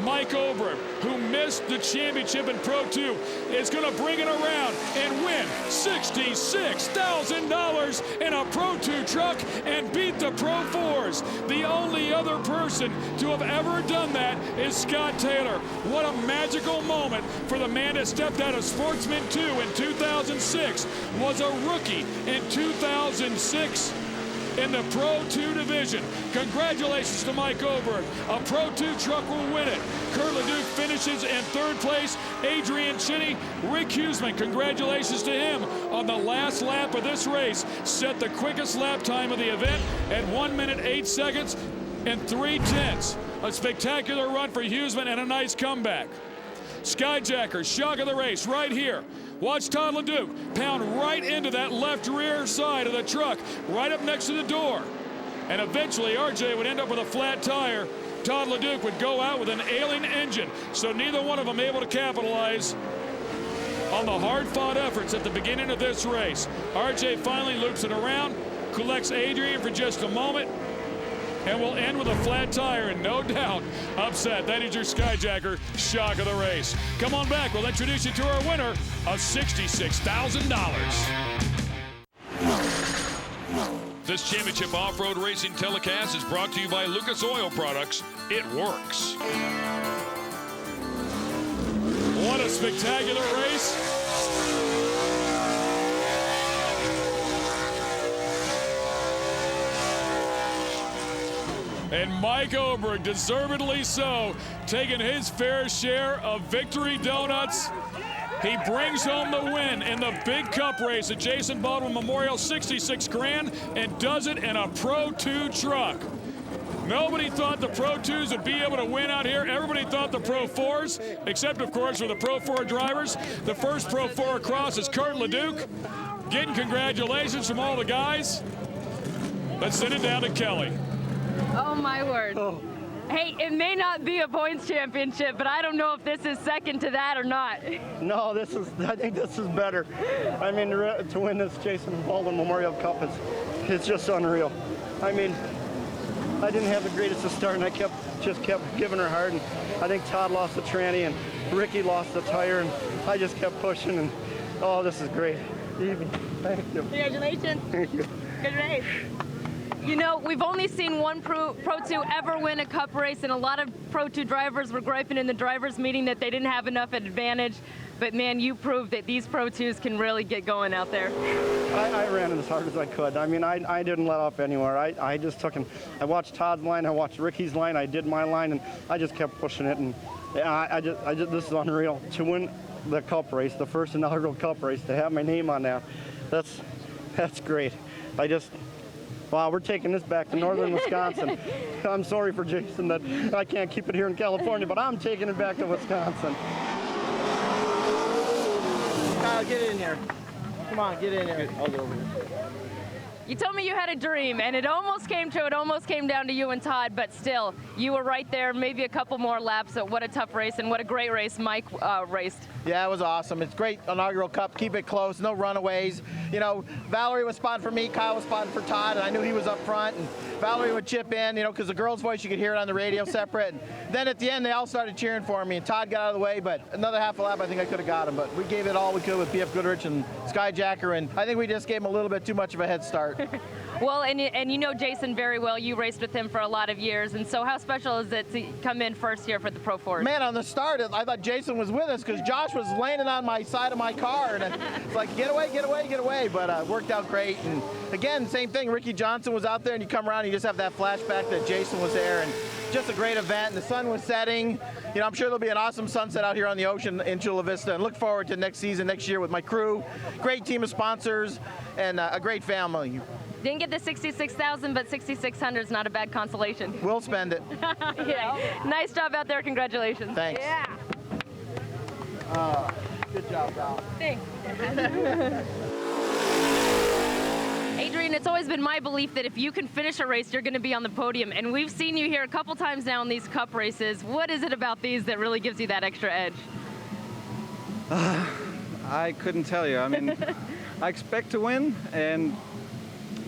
Mike Oberg, who missed the championship in Pro 2, is going to bring it around and win $66,000 in a Pro 2 truck and beat the Pro 4s. The only other person to have ever done that is Scott Taylor. What a magical moment for the man that stepped out of Sportsman 2 in 2006, was a rookie in 2006 in the Pro 2 division. Congratulations to Mike Oberg. A Pro 2 truck will win it. Kurt Leduc finishes in third place. Adrian Chinney, Rick Huseman, congratulations to him on the last lap of this race. Set the quickest lap time of the event at 1 minute 8 seconds and 3/10. A spectacular run for Huseman and a nice comeback. Skyjacker, shock of the race right here. Watch Todd Leduc pound right into that left rear side of the truck, right up next to the door. And eventually RJ would end up with a flat tire. Todd Leduc would go out with an ailing engine, so neither one of them able to capitalize on the hard-fought efforts at the beginning of this race. RJ finally loops it around, collects Adrian for just a moment, and we'll end with a flat tire and no doubt upset. That is your Skyjacker shock of the race. Come on back. We'll introduce you to our winner of $66,000. This championship off-road racing telecast is brought to you by Lucas Oil Products. It works. What a spectacular race. And Mike Oberg, deservedly so, taking his fair share of victory donuts. He brings home the win in the big cup race at Jason Baldwin Memorial, 66 grand, and does it in a Pro 2 truck. Nobody thought the Pro 2s would be able to win out here. Everybody thought the Pro 4s, except of course for the Pro 4 drivers. The first Pro 4 across is Kurt Leduc. Getting congratulations from all the guys. Let's send it down to Kelly. Oh, my word. Oh. Hey, it may not be a points championship, but I don't know if this is second to that or not. No, I think this is better. I mean, to win this Jason Baldwin Memorial Cup, it's just unreal. I mean, I didn't have the greatest of start, and I just kept giving her hard, and I think Todd lost the tranny, and Ricky lost the tire, and I just kept pushing, and oh, this is great. Thank you. Congratulations. Thank you. Good race. You know, we've only seen one Pro 2 ever win a cup race, and a lot of Pro 2 drivers were griping in the drivers' meeting that they didn't have enough advantage. But man, you proved that these Pro 2s can really get going out there. I ran as hard as I could. I mean, I didn't let up anywhere. I just took him. I watched Todd's line, I watched Ricky's line, I did my line, and I just kept pushing it. And I just this is unreal. To win the cup race, the first inaugural cup race, to have my name on that, that's great. Wow, we're taking this back to northern Wisconsin. I'm sorry for Jason that I can't keep it here in California, but I'm taking it back to Wisconsin. Kyle, get in here. Come on, get in here. I'll go over here. You told me you had a dream, and it almost came true. It almost came down to you and Todd, but still, you were right there, maybe a couple more laps. So what a tough race, and what a great race Mike raced. Yeah, it was awesome. It's great inaugural cup. Keep it close, no runaways. You know, Valerie was spotting for me, Kyle was spotting for Todd, and I knew he was up front. And Valerie would chip in, you know, because the girl's voice, you could hear it on the radio separate. And then at the end, they all started cheering for me, and Todd got out of the way, but another half a lap, I think I could have got him. But we gave it all we could with BF Goodrich and Skyjacker, and I think we just gave him a little bit too much of a head start. Well, and you know Jason very well. You raced with him for a lot of years, and so how special is it to come in first here for the Pro 4? Man, on the start, I thought Jason was with us because Josh was landing on my side of my car, and it's like, get away, get away, get away, but it worked out great. And again, same thing, Ricky Johnson was out there, and you come around, and you just have that flashback that Jason was there, and just a great event, and the sun was setting. You know, I'm sure there'll be an awesome sunset out here on the ocean in Chula Vista, and look forward to next season, next year with my crew. Great team of sponsors, and a great family. Didn't get the 66,000, but 6,600 is not a bad consolation. We'll spend it. Yeah. Nice job out there. Congratulations. Thanks. Yeah. Good job, Val. Thanks. Adrian, it's always been my belief that if you can finish a race, you're going to be on the podium. And we've seen you here a couple times now in these cup races. What is it about these that really gives you that extra edge? I couldn't tell you. I mean, I expect to win, and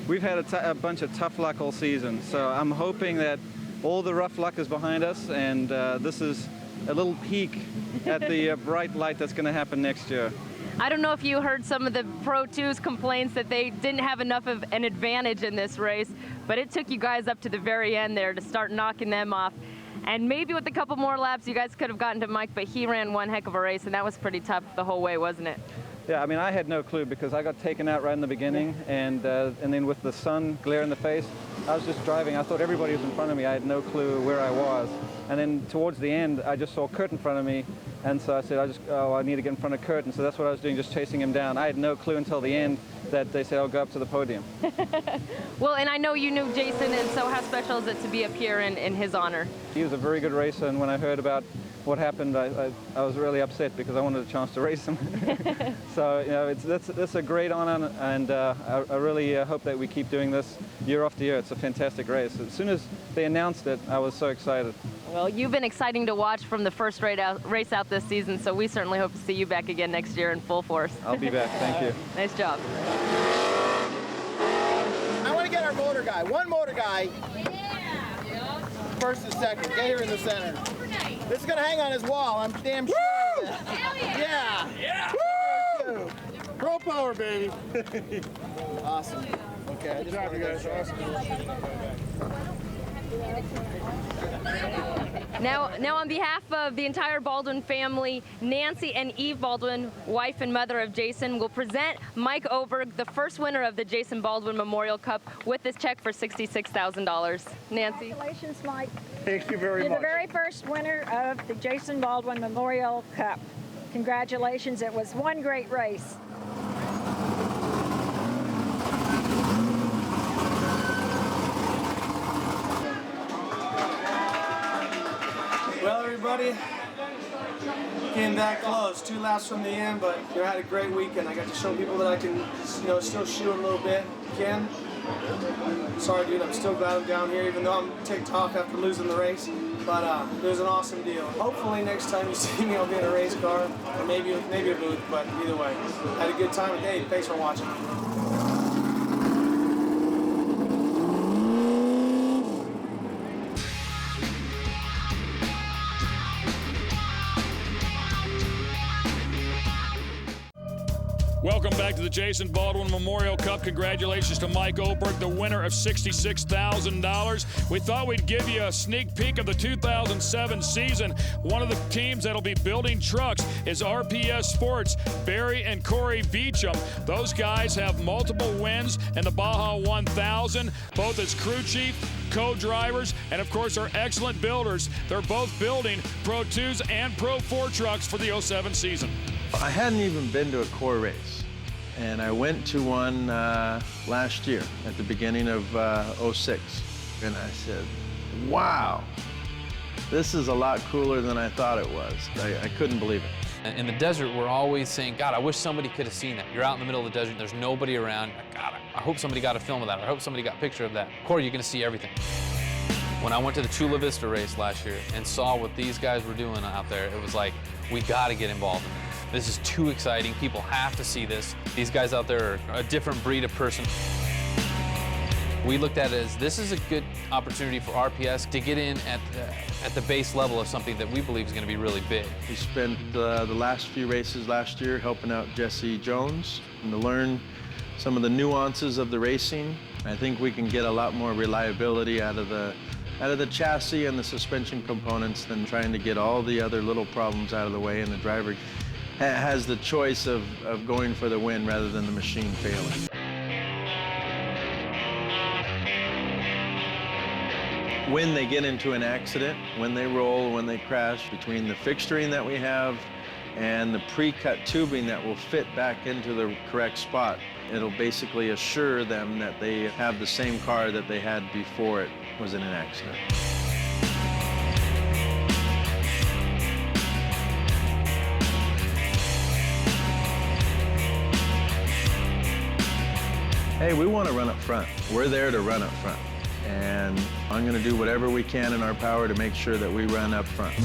we've had a bunch of tough luck all season. So I'm hoping that all the rough luck is behind us, and this is a little peek at the bright light that's going to happen next year. I don't know if you heard some of the Pro 2's complaints that they didn't have enough of an advantage in this race, but it took you guys up to the very end there to start knocking them off. And maybe with a couple more laps, you guys could have gotten to Mike, but he ran one heck of a race, and that was pretty tough the whole way, wasn't it? Yeah, I mean, I had no clue because I got taken out right in the beginning, and then with the sun glare in the face, I was just driving. I thought everybody was in front of me. I had no clue where I was. And then towards the end, I just saw Kurt in front of me, and so I said, I need to get in front of Kurt, and so that's what I was doing, just chasing him down. I had no clue until the end that they said I'll go up to the podium. Well, and I know you knew Jason, and so how special is it to be up here in his honor? He was a very good racer, and when I heard about what happened, I was really upset because I wanted a chance to race him. So, you know, that's a great honor, and I really hope that we keep doing this year after year. It's a fantastic race. As soon as they announced it, I was so excited. Well, you've been exciting to watch from the first race out this season, so we certainly hope to see you back again next year in full force. I'll be back. Thank you. Nice job. I want to get our motor guy. One motor guy. First and second. Get here in the center. This is going to hang on his wall. I'm damn sure. Woo! Yeah. Yeah. Woo! Pro power, baby. Awesome. Okay. Good job, you guys. Awesome. Now, on behalf of the entire Baldwin family, Nancy and Eve Baldwin, wife and mother of Jason, will present Mike Oberg, the first winner of the Jason Baldwin Memorial Cup, with this check for $66,000. Nancy. Congratulations, Mike. Thank you very You're much. the very first winner of the Jason Baldwin Memorial Cup. Congratulations. It was one great race. Well, everybody, getting that close. 2 laps from the end, but I had a great weekend. I got to show people that I can, still shoot a little bit. Ken, sorry, dude, I'm still glad I'm down here, even though I'm ticked off after losing the race. But it was an awesome deal. Hopefully next time you see me, I'll be in a race car, or maybe a booth, but either way. Had a good time. Hey, thanks for watching. Welcome back to the Jason Baldwin Memorial Cup. Congratulations to Mike Oberg, the winner of $66,000. We thought we'd give you a sneak peek of the 2007 season. One of the teams that'll be building trucks is RPS Sports, Barry and Corey Beecham. Those guys have multiple wins in the Baja 1000, both as crew chief, co-drivers, and of course are excellent builders. They're both building Pro 2s and Pro 4 trucks for the 07 season. I hadn't even been to a CORR race, and I went to one last year at the beginning of 06, and I said, wow, this is a lot cooler than I thought it was. I couldn't believe it. In the desert, we're always saying, God, I wish somebody could have seen that. You're out in the middle of the desert, there's nobody around. God, I hope somebody got a film of that, or I hope somebody got a picture of that. CORR, you're gonna see everything. When I went to the Chula Vista race last year and saw what these guys were doing out there, it was like, we gotta get involved in this. This is too exciting. People have to see this. These guys out there are a different breed of person. We looked at it as this is a good opportunity for RPS to get in at the base level of something that we believe is going to be really big. We spent the last few races last year helping out Jesse Jones and to learn some of the nuances of the racing. I think we can get a lot more reliability out of the chassis and the suspension components than trying to get all the other little problems out of the way, and the driver has the choice of going for the win rather than the machine failing. When they get into an accident, when they roll, when they crash, between the fixturing that we have and the pre-cut tubing that will fit back into the correct spot, it'll basically assure them that they have the same car that they had before it was in an accident. Hey, we want to run up front. We're there to run up front. And I'm going to do whatever we can in our power to make sure that we run up front.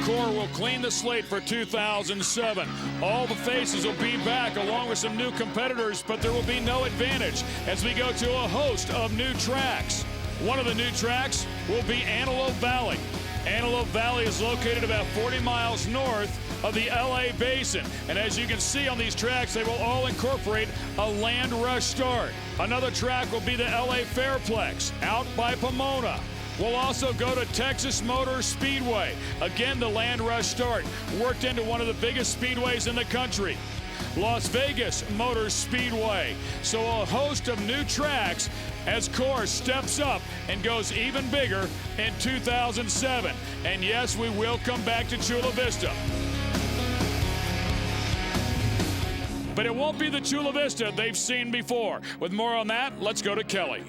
CORR will clean the slate for 2007. All the faces will be back along with some new competitors, but there will be no advantage as we go to a host of new tracks. One of the new tracks will be Antelope Valley. Antelope Valley is located about 40 miles north of the LA Basin. And as you can see on these tracks, they will all incorporate a land rush start. Another track will be the LA Fairplex out by Pomona. We'll also go to Texas Motor Speedway. Again, the land rush start worked into one of the biggest speedways in the country. Las Vegas Motor Speedway. So a host of new tracks as CORR steps up and goes even bigger in 2007. And yes, we will come back to Chula Vista. But it won't be the Chula Vista they've seen before. With more on that, let's go to Kelly.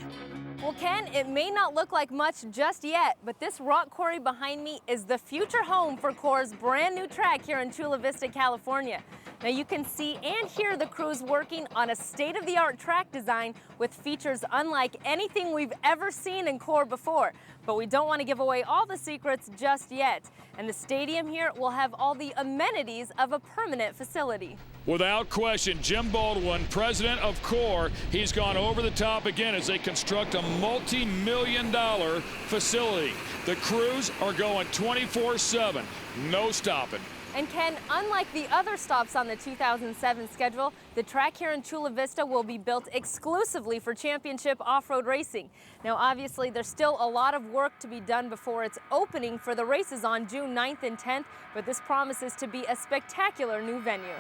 Well, Ken, it may not look like much just yet, but this rock quarry behind me is the future home for CORR's brand new track here in Chula Vista, California. Now you can see and hear the crews working on a state-of-the-art track design with features unlike anything we've ever seen in CORR before. But we don't want to give away all the secrets just yet. And the stadium here will have all the amenities of a permanent facility. Without question, Jim Baldwin, president of CORR, he's gone over the top again as they construct a multi-million-dollar facility. The crews are going 24/7, no stopping. And Ken, unlike the other stops on the 2007 schedule, the track here in Chula Vista will be built exclusively for championship off-road racing. Now, obviously, there's still a lot of work to be done before its opening for the races on June 9th and 10th, but this promises to be a spectacular new venue.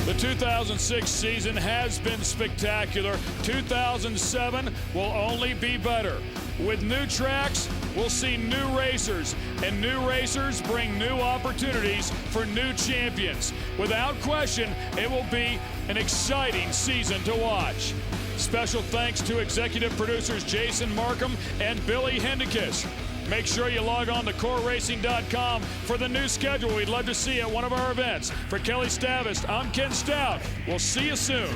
The 2006 season has been spectacular. 2007 will only be better. With new tracks, we'll see new racers, and new racers bring new opportunities for new champions. Without question, it will be an exciting season to watch. Special thanks to executive producers Jason Markham and Billy Hendickus. Make sure you log on to CORRracing.com for the new schedule. We'd love to see you at one of our events. For Kelly Stavist, I'm Ken Stout. We'll see you soon.